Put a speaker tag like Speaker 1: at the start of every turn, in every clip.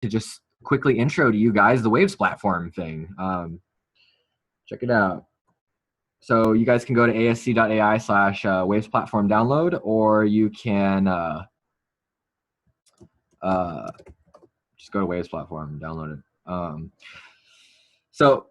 Speaker 1: to just quickly intro to you guys the Waves platform thing. Check it out. So you guys can go to asc.ai/Waves platform download, or you can just go to Waves platform and download it. So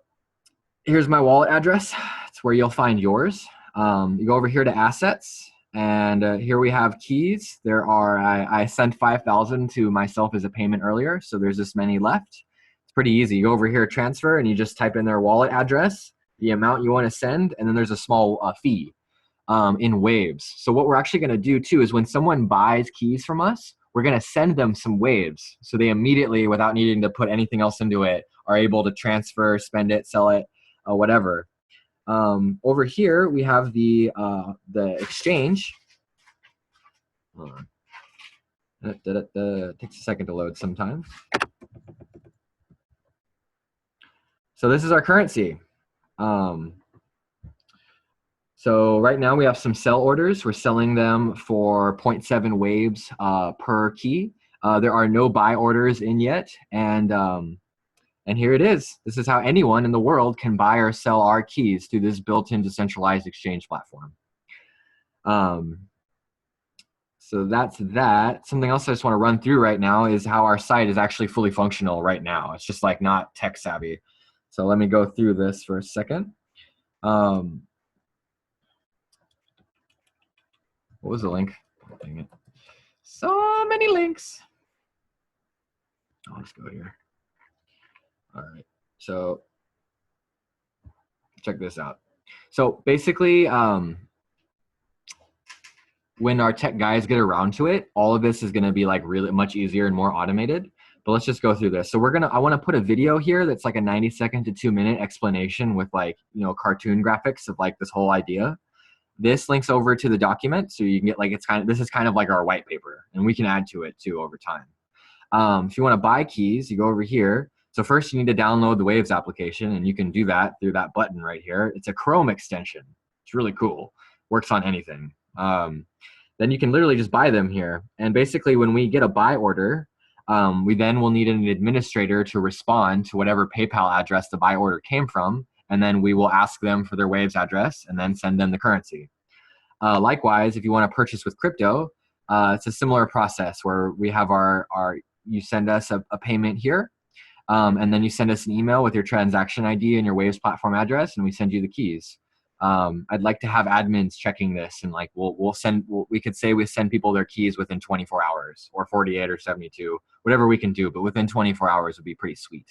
Speaker 1: here's my wallet address. It's where you'll find yours. You go over here to assets, and here we have keys. There are, I sent 5,000 to myself as a payment earlier, so there's this many left. It's pretty easy. You go over here, transfer, and you just type in their wallet address, the amount you want to send, and then there's a small fee in Waves. So what we're actually going to do too is when someone buys keys from us, we're going to send them some Waves. So they immediately, without needing to put anything else into it, are able to transfer, spend it, sell it, whatever. Over here, we have the exchange. Hold on. It takes a second to load sometimes. So this is our currency. So right now we have some sell orders. We're selling them for 0.7 Waves per key. There are no buy orders in yet, and here it is. This is how anyone in the world can buy or sell our keys through this built-in decentralized exchange platform. So that's that. Something else I just want to run through right now is how our site is actually fully functional right now. It's just like not tech savvy. So let me go through this for a second. What was the link? Oh, dang it. So many links. I'll just go here. All right, so check this out. So basically, when our tech guys get around to it, all of this is gonna be like really much easier and more automated. But let's just go through this. So I wanna put a video here that's like a 90-second to 2-minute explanation with like, you know, cartoon graphics of like this whole idea. This links over to the document, so you can get like, this is kind of like our white paper, and we can add to it too over time. If you wanna buy keys, you go over here. So first you need to download the Waves application, and you can do that through that button right here. It's a Chrome extension. It's really cool. Works on anything. Then you can literally just buy them here. And basically when we get a buy order, we then will need an administrator to respond to whatever PayPal address the buy order came from. And then we will ask them for their Waves address and then send them the currency. Likewise, if you want to purchase with crypto, it's a similar process where we have you send us a payment here. And then you send us an email with your transaction ID and your Waves platform address, and we send you the keys. I'd like to have admins checking this, and like we could say we send people their keys within 24 hours or 48 or 72, whatever we can do, but within 24 hours would be pretty sweet.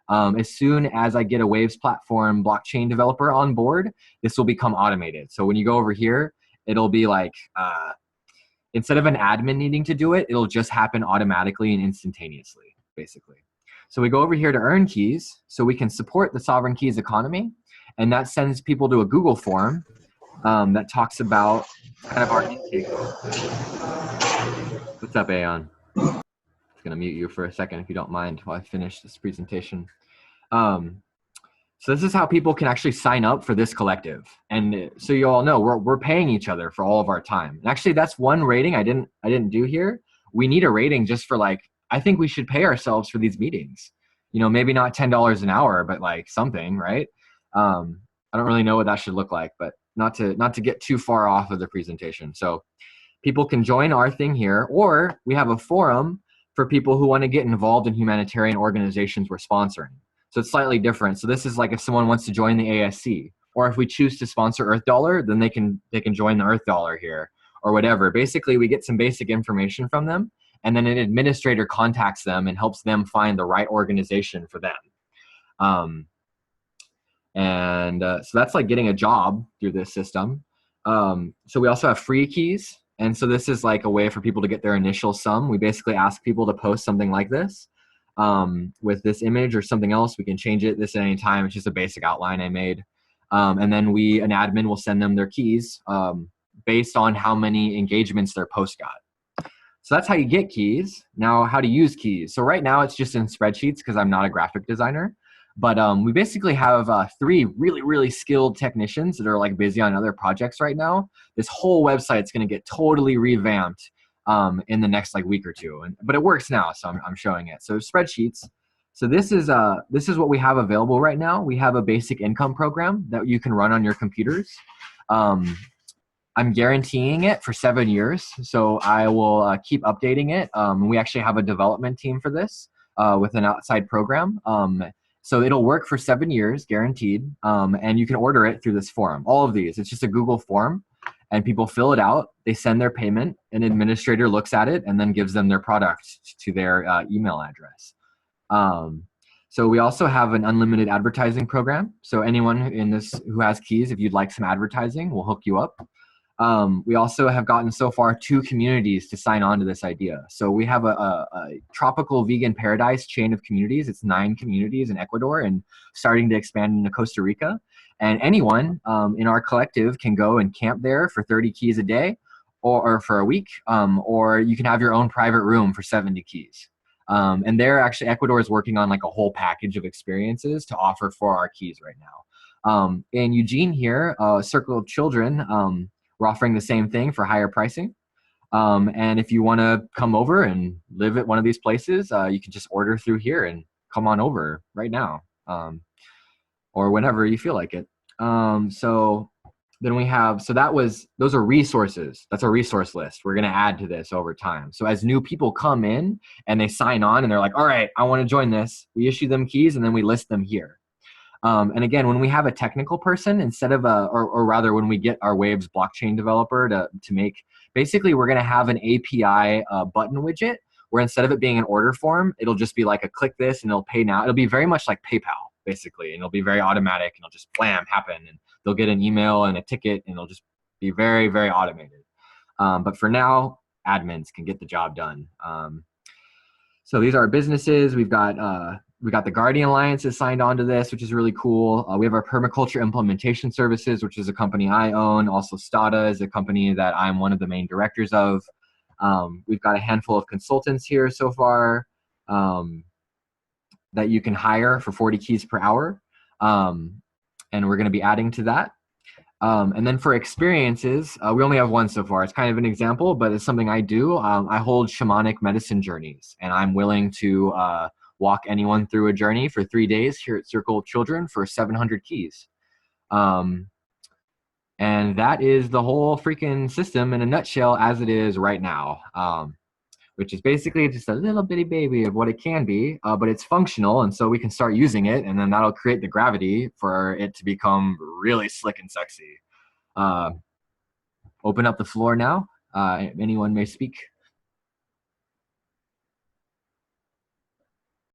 Speaker 1: As soon as I get a Waves platform blockchain developer on board, this will become automated. So when you go over here, it'll be like, instead of an admin needing to do it, it'll just happen automatically and instantaneously, basically. So we go over here to earn keys, so we can support the sovereign keys economy, and that sends people to a Google form that talks about kind of our intake. What's up, Aeon? I'm gonna mute you for a second if you don't mind while I finish this presentation. So this is how people can actually sign up for this collective. And so you all know we're paying each other for all of our time. And actually that's one rating I didn't do here. We need a rating just for like, I think we should pay ourselves for these meetings. You know, maybe not $10 an hour, but like something, right? I don't really know what that should look like, but not to get too far off of the presentation. So people can join our thing here, or we have a forum for people who want to get involved in humanitarian organizations we're sponsoring. So it's slightly different. So this is like if someone wants to join the ASC, or if we choose to sponsor Earth Dollar, then they can join the Earth Dollar here or whatever. Basically, we get some basic information from them, and then an administrator contacts them and helps them find the right organization for them. So that's like getting a job through this system. So we also have free keys. And so this is like a way for people to get their initial sum. We basically ask people to post something like this with this image or something else. We can change it this at any time. It's just a basic outline I made. And then an admin will send them their keys based on how many engagements their post got. So that's how you get keys. Now, how to use keys. So right now it's just in spreadsheets because I'm not a graphic designer. But we basically have 3 really, really skilled technicians that are like busy on other projects right now. This whole website's going to get totally revamped in the next like week or two. But it works now, so I'm showing it. So spreadsheets. So this is what we have available right now. We have a basic income program that you can run on your computers. I'm guaranteeing it for 7 years, so I will keep updating it. We actually have a development team for this with an outside program. So it'll work for 7 years, guaranteed, and you can order it through this form. All of these, it's just a Google form, and people fill it out. They send their payment, an administrator looks at it, and then gives them their product to their email address. So we also have an unlimited advertising program. So anyone in this who has keys, if you'd like some advertising, we'll hook you up. We also have gotten so far 2 communities to sign on to this idea. So we have a tropical vegan paradise chain of communities. It's 9 communities in Ecuador and starting to expand into Costa Rica. And anyone in our collective can go and camp there for 30 keys a day or for a week, or you can have your own private room for 70 keys. And they're actually, Ecuador is working on like a whole package of experiences to offer for our keys right now. In Eugene here, Circle of Children, we're offering the same thing for higher pricing. And if you want to come over and live at one of these places, you can just order through here and come on over right now, or whenever you feel like it. So then we have, those are resources. That's a resource list. We're going to add to this over time. So as new people come in and they sign on and they're like, all right, I want to join this, we issue them keys and then we list them here. And again, when we have a technical person, instead of or rather when we get our Waves blockchain developer to make, basically we're going to have an API button widget where instead of it being an order form, it'll just be like a click this and it'll pay now. It'll be very much like PayPal, basically, and it'll be very automatic and it'll just blam, happen. And they'll get an email and a ticket and it'll just be very, very automated. But for now, admins can get the job done. So these are our businesses. We got the Guardian Alliances signed on to this, which is really cool. We have our Permaculture Implementation Services, which is a company I own. Also, Stada is a company that I'm one of the main directors of. We've got a handful of consultants here so far that you can hire for 40 keys per hour. And we're going to be adding to that. And then for experiences, we only have one so far. It's kind of an example, but it's something I do. I hold shamanic medicine journeys, and I'm willing to walk anyone through a journey for 3 days here at Circle of Children for 700 keys. And that is the whole freaking system in a nutshell as it is right now, which is basically just a little bitty baby of what it can be, but it's functional, and so we can start using it, and then that'll create the gravity for it to become really slick and sexy. Open up the floor now. Anyone may speak.